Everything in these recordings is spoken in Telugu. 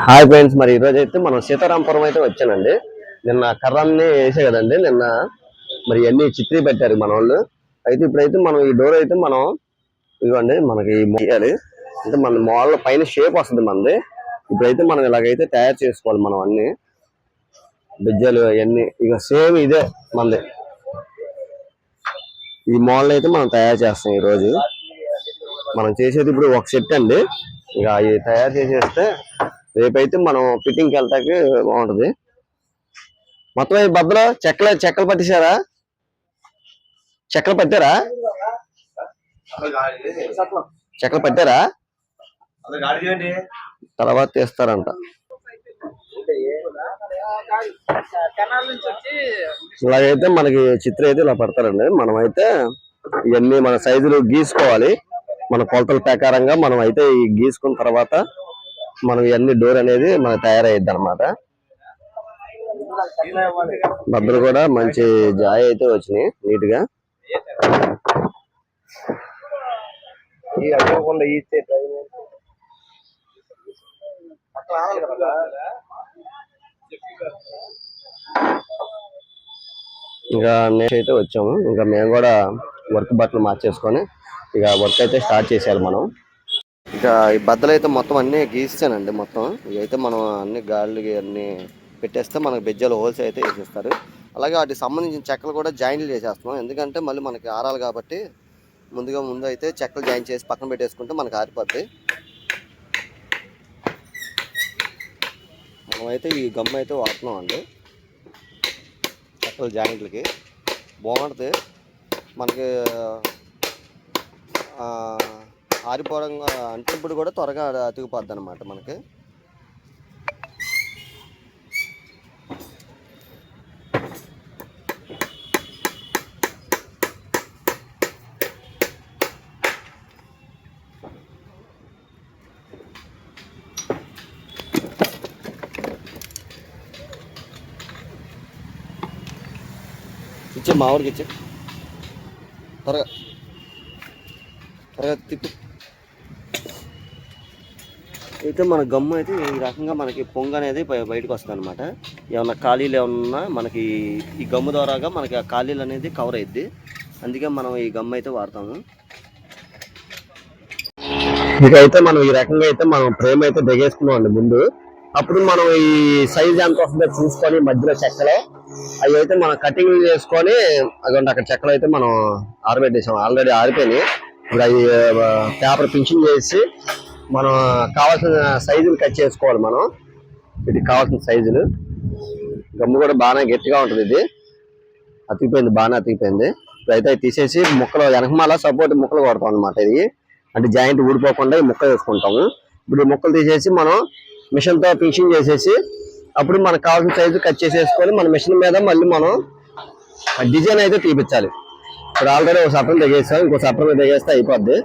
హాయ్ ఫ్రెండ్స్, మరి ఈరోజు అయితే మనం సీతారాంపురం అయితే వచ్చానండి. నిన్న కర్రన్ని వేసే కదండి నిన్న. మరి అన్ని చిత్రీ పెట్టారు మన వాళ్ళు. అయితే ఇప్పుడైతే మనం ఈ డోర్ అయితే మనం ఇవ్వండి మనకి మొయ్యాలి. అంటే మన మాల్ పైన షేప్ వస్తుంది మనది. ఇప్పుడైతే మనం ఇలాగైతే తయారు చేసుకోవాలి మనం అన్ని బిజ్జలు అవన్నీ. ఇక సేమ్ ఇదే మనది. ఈ మోడల్ అయితే మనం తయారు చేస్తాం ఈ రోజు. మనం చేసేది ఇప్పుడు ఒక సెట్ అండి. ఇక అవి తయారు చేసేస్తే రేపైతే మనం ఫిట్టింగ్కి వెళ్తాకి బాగుంటది. మొత్తం ఈ బద్దలో చెక్కలు పట్టేశారా? చెక్కలు పట్టారా? చెక్కలు పట్టారా? తర్వాత తీస్తారంట. ఇలాగైతే మనకి చిత్రం అయితే ఇలా పడతారండి. మనమైతే ఇవన్నీ మన సైజులు గీసుకోవాలి. మన కొలతల ప్రకారంగా మనం అయితే ఈ గీసుకున్న తర్వాత మనం ఇవన్నీ డోర్ అనేది మనకు తయారయ్యిద్ది అనమాట. బద్దలు కూడా మంచి జాయ్ అయితే వచ్చినాయి నీట్ గా. ఇంకా నెక్స్ట్ అయితే వచ్చాము. ఇంకా మేము కూడా వర్క్ బట్టలు మార్చేసుకొని ఇక వర్క్ అయితే స్టార్ట్ చేసేయాలి మనం. ఇక ఈ బద్దలు అయితే మొత్తం అన్ని గీస్తానండి. మొత్తం ఇవైతే మనం అన్ని గాలికి అన్ని పెట్టేస్తే మనకు బెజ్జాలు హోల్స్ అయితే వేసేస్తారు. అలాగే వాటికి సంబంధించిన చెక్కలు కూడా జాయింట్లు చేసేస్తున్నాం. ఎందుకంటే మళ్ళీ మనకి ఆరాలి కాబట్టి ముందు అయితే చెక్కలు జాయిన్ చేసి పక్కన పెట్టేసుకుంటే మనకు ఆరిపోద్ది. మనమైతే ఈ గమ్ అయితే వాడుతున్నాం అండి చెక్కల జాయింట్లకి. బాగుంటుంది మనకి. ఆరిపోవడం అంటే ఇప్పుడు కూడా త్వరగా అతికిపోద్ది అనమాట మనకి. ఇచ్చే మా ఊరికి ఇచ్చే త్వరగా తిప్పి. అయితే మన గమ్ము అయితే ఈ రకంగా మనకి పొంగ అనేది బయటకు వస్తుంది అనమాట. ఏమన్నా ఖాళీలు ఏమన్నా మనకి ఈ గమ్ము ద్వారాగా మనకి ఆ ఖాళీలు అనేది కవర్ అయ్యిద్ది. అందుకే మనం ఈ గమ్ము అయితే వాడతాము. ఇకైతే మనం ఈ రకంగా అయితే మనం ఫ్రేమ్ అయితే దిగేసుకున్నాం అండి ముందు. అప్పుడు మనం ఈ సైజ్ ఎంత వస్తుందో చూసుకొని మధ్యలో చెక్కలు అవి అయితే మనం కటింగ్ చేసుకొని అదండి అక్కడ చెక్కలు అయితే మనం ఆరబెట్టేసాం. ఆల్రెడీ ఆరిపోయినాయి. ఇప్పుడు అవి పేపర్ పింఛింగ్ చేసి మనం కావాల్సిన సైజులు కట్ చేసుకోవాలి. మనం వీటికి కావాల్సిన సైజులు. గమ్ము కూడా బాగానే గట్టిగా ఉంటుంది. ఇది అతికిపోయింది, బాగానే అతికిపోయింది. ఇప్పుడైతే తీసేసి ముక్కలు వెనకమాల సపోర్ట్ ముక్కలు కొడతాం అనమాట. ఇది అంటే జాయింట్ ఊడిపోకుండా ఈ ముక్క వేసుకుంటాము. ఇప్పుడు ఈ ముక్కలు తీసేసి మనం మిషన్తో ఫినిషింగ్ చేసేసి అప్పుడు మనకు కావాల్సిన సైజు కట్ చేసేసుకొని మన మిషన్ మీద మళ్ళీ మనం డిజైన్ అయితే తీపించాలి. ఇప్పుడు ఆల్రెడీ ఒక సపరం దిగేస్తాం, ఇంకో సపరం దిగేస్తే అయిపోద్ది.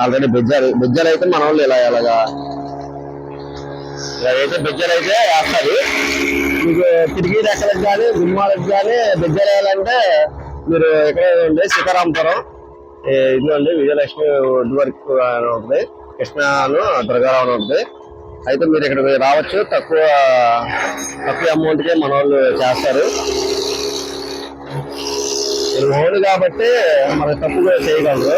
ఆల్రెడీ బిజ్జలు అయితే మన వాళ్ళు ఇలాగైతే బిజ్జలు అయితే వేస్తారు. మీకు తిరిగి రెక్కలకు కానీ గుమ్మాలకు కానీ బిజ్జలు వేయాలంటే మీరు ఇక్కడ ఉండే సీతారాంపురం ఇదిగోండి విజయలక్ష్మి వుడ్ వర్క్ అని ఉంటుంది, కృష్ణాను దుర్గారావు అని ఉంటుంది. అయితే మీరు ఇక్కడ రావచ్చు. తక్కువ అమౌంట్కే మన వాళ్ళు చేస్తారు. మీరు ఓన్ కాబట్టి మనకు తక్కువ చేయగలరు.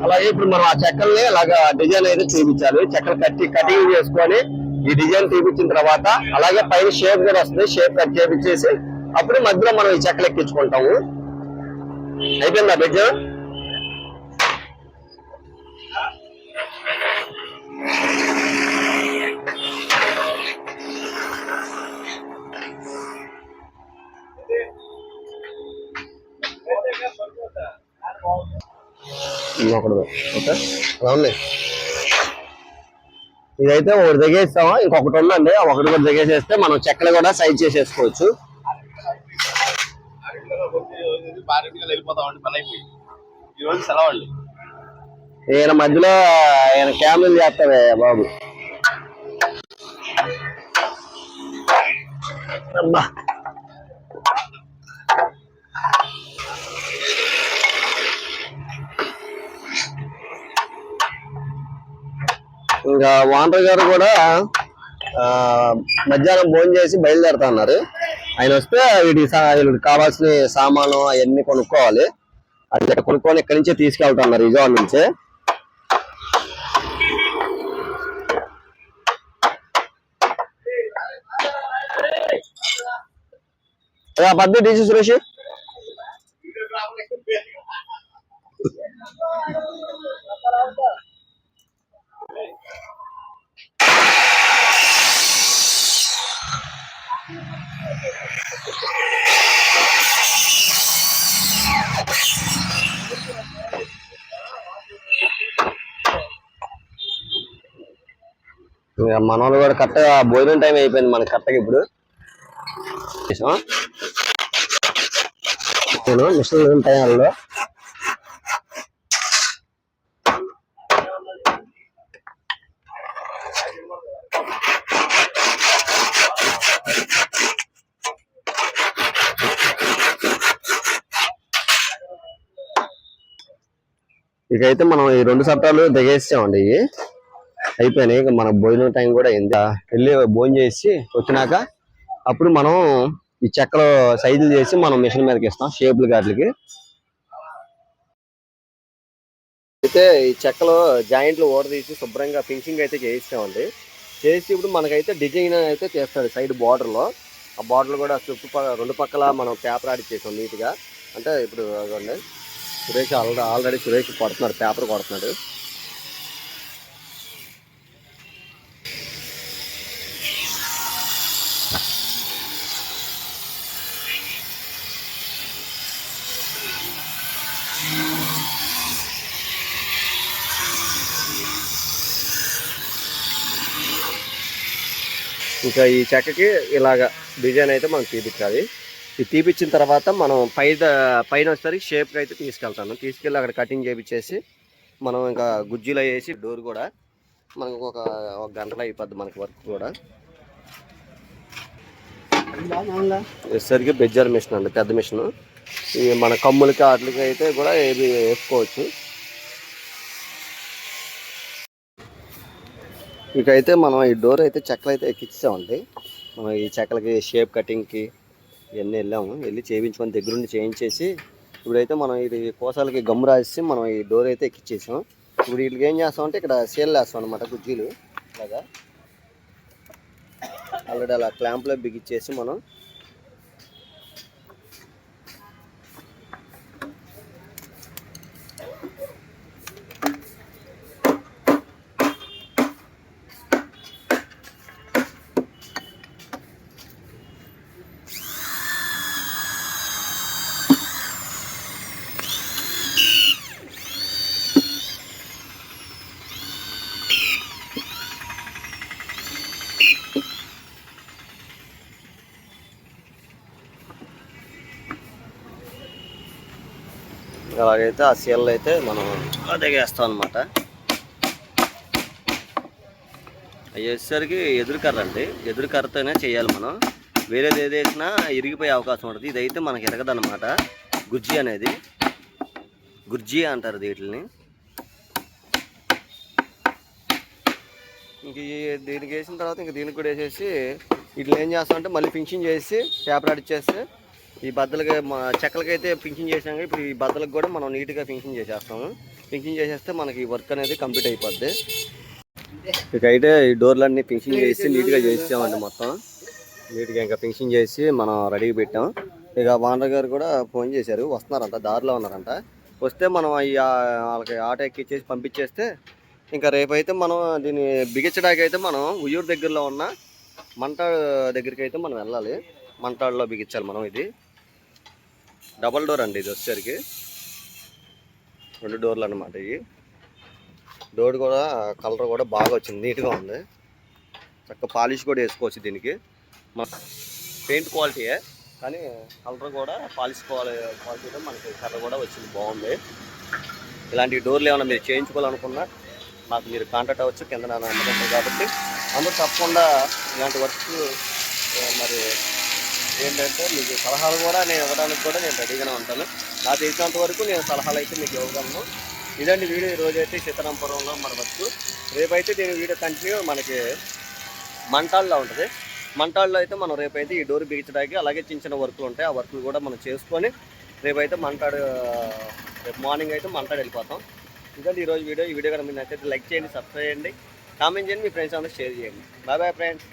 అలాగే ఇప్పుడు మనం ఆ చెక్కల్ని అలాగా డిజైన్ అయితే చూపించాలి. చెక్కలు కటింగ్ చేసుకొని ఈ డిజైన్ చూపించిన తర్వాత అలాగే పైన షేప్ కూడా వస్తుంది. షేప్ కట్ చేపించేసి అప్పుడు మధ్యలో మనం ఈ చెక్కలు ఎక్కించుకుంటాము. అయిపోయిందా బిడ్డ? ఓకే అలా ఉన్నాయి. ఇదైతే ఒకటి దిగేస్తామా, ఇంకొకటి ఉందండి. ఒకటి కూడా దిగేసేస్తే మనం చెక్కలు కూడా సైజ్ చేసేసుకోవచ్చు. ఈయన మధ్యలో ఆయన క్యామెల్ చేస్తాడే బాబు. అబ్బా ఇంకా ఇంకా ఓనర్ గారు కూడా మధ్యాహ్నం భోజనం చేసి బయలుదేరుతా ఉన్నారు. ఆయన వస్తే వీటికి కావాల్సిన సామాను అవన్నీ కొనుక్కోవాలి. అది కొనుక్కొని ఇక్కడి నుంచే తీసుకెళ్తున్నారు, విజయవాడ నుంచే. పద్ధతి డీజీ సురేష్ మన వాళ్ళు కూడా కరెక్ట్గా భోజనం టైం అయిపోయింది మనకి కరెక్ట్గా ఇప్పుడు. నేను మిషన్ టైంలో ఇకైతే మనం ఈ 2 సట్టాలు దిగేసామండి. ఇవి అయిపోయినాయి. ఇక మన భోజనం టైం కూడా అయింది. వెళ్ళి భోజనం చేసి వచ్చినాక అప్పుడు మనం ఈ చెక్కలు సైజులు చేసి మనం మిషన్ మీదకి ఇస్తాం షేపులు గాట్లకి. అయితే ఈ చెక్కలు జాయింట్లు ఓడదీసి శుభ్రంగా ఫినిషింగ్ అయితే చేయిస్తామండి. చేసి ఇప్పుడు మనకైతే డిజైన్ అయితే చేస్తాడు సైడ్ బార్డర్లో. ఆ బార్డర్ కూడా చుట్టుపక్కల 2 పక్కల మనం పేపర్ ఆడిచ్చేసాం నీట్గా. అంటే ఇప్పుడు అదండి సురేష్ ఆల్రెడీ సురేష్ కొడుతున్నాడు, పేపర్ కొడుతున్నాడు. ఇంకా ఈ చెక్కకి ఇలాగ డిజైన్ అయితే మనం తీపించాలి. ఇది తీపిచ్చిన తర్వాత మనం పైన వచ్చేసరికి షేప్కి అయితే తీసుకెళ్తాను. తీసుకెళ్ళి అక్కడ కటింగ్ చేయించేసి మనం ఇంకా గుజ్జీలో వేసి డోర్ కూడా మనకు ఒక గంటలో అయిపోద్ది మనకి వర్క్ కూడా. వచ్చేసరికి బెజ్జర్ మిషన్ అండి, పెద్ద మిషన్. ఈ మన కమ్ములకి వాటికి అయితే కూడా ఏది వేసుకోవచ్చు. ఇకైతే మనం ఈ డోర్ అయితే చెక్కలు అయితే ఎక్కించామండి. మనం ఈ చెక్కలకి షేప్ కటింగ్కి ఇవన్నీ వెళ్ళి చేయించుకొని దగ్గరుండి చేయించేసి ఇప్పుడైతే మనం ఇది కోసాలకి గమ్ము రాసి మనం ఈ డోర్ అయితే ఎక్కించేసాం. ఇప్పుడు వీటికి ఏం చేస్తామంటే ఇక్కడ సేల్ వేస్తాం అనమాట, గుజ్జీలు ఇలాగా ఆల్రెడీ అలా క్లాంప్లో బిగించేసి మనం అలాగైతే ఆ సీల్ అయితే మనం దిగేస్తాం అనమాట. అవి వచ్చేసరికి ఎదురు కర్ర అండి, ఎదురు కర్రతోనే చేయాలి మనం. వేరేది ఏది వేసినా ఇరిగిపోయే అవకాశం ఉంటుంది. ఇదైతే మనకి ఎరగదన్నమాట. గుజ్జీ అనేది గుర్జీ అంటారు వీటిని. ఇంక దీనికి వేసిన తర్వాత ఇంక దీనికి కూడా వేసేసి వీటిని ఏం చేస్తామంటే మళ్ళీ ఫినిషింగ్ చేసి పేపర్ అడిచేస్తే ఈ బద్దలకి చెక్కలకైతే ఫినిషింగ్ చేసాక ఇప్పుడు ఈ బద్దలకు కూడా మనం నీట్గా ఫినిషింగ్ చేసేస్తాము. ఫినిషింగ్ చేసేస్తే మనకి ఈ వర్క్ అనేది కంప్లీట్ అయిపోద్ది. ఇకైతే ఈ డోర్లన్నీ ఫినిషింగ్ చేసి నీట్గా చేసామండి. మొత్తం నీట్గా ఇంకా ఫినిషింగ్ చేసి మనం రెడీగా పెట్టాం. ఇక ఓనర్ గారు కూడా ఫోన్ చేశారు, వస్తున్నారంట, దారిలో ఉన్నారంట. వస్తే మనం వాళ్ళకి ఆటో ఎక్కిచ్చేసి పంపించేస్తే ఇంకా రేపైతే మనం దీన్ని బిగించడానికి అయితే మనం ఉయ్యూరు దగ్గరలో ఉన్న మంటాడు దగ్గరికి అయితే మనం వెళ్ళాలి. మంటాడులో బిగించాలి మనం. ఇది డబల్ డోర్ అండి, ఇది వచ్చేసరికి 2 డోర్లు అన్నమాట. ఇవి డోర్ కూడా కలర్ కూడా బాగా వచ్చింది, నీట్గా ఉంది. చక్కగా పాలిష్ కూడా వేసుకోవచ్చు దీనికి. పెయింట్ క్వాలిటీయే కానీ కలర్ కూడా పాలిష్ క్వాలిటీలో మనకి కలర్ కూడా వచ్చింది, బాగుంది. ఇలాంటి డోర్లు ఏమైనా మీరు చేయించుకోవాలనుకున్నా నాకు మీరు కాంటాక్ట్ అవ్వచ్చు, కింద నా నెంబర్ ఉంటుంది కాబట్టి. అందరూ తప్పకుండా ఇలాంటి వర్క్ మరి ఏంటంటే మీకు సలహాలు కూడా నేను ఇవ్వడానికి కూడా నేను రెడీగానే ఉంటాను. నాకు తెలిసినంత వరకు నేను సలహాలు అయితే మీకు ఇవ్వగలను. ఇదండి వీడియో. ఈరోజు అయితే సీతారాంపురంలో మన వర్క్. రేపైతే దీని వీడియో కంటిన్యూ మనకి మంటాల్లో ఉంటుంది. మంటాల్లో అయితే మనం రేపైతే ఈ డోర్ బిగించడానికి అలాగే చిన్న చిన్న వర్కులు ఉంటాయి. ఆ వర్కులు కూడా మనం చేసుకొని రేపైతే రేపు మార్నింగ్ అయితే మంటాడు వెళ్ళిపోతాం. ఇదండి ఈరోజు వీడియో. ఈ వీడియో కనుక మీకు నచ్చితే లైక్ చేయండి, సబ్స్క్రైబ్ చేయండి, కామెంట్ చేయండి, మీ ఫ్రెండ్స్ అందరూ షేర్ చేయండి. Bye bye friends.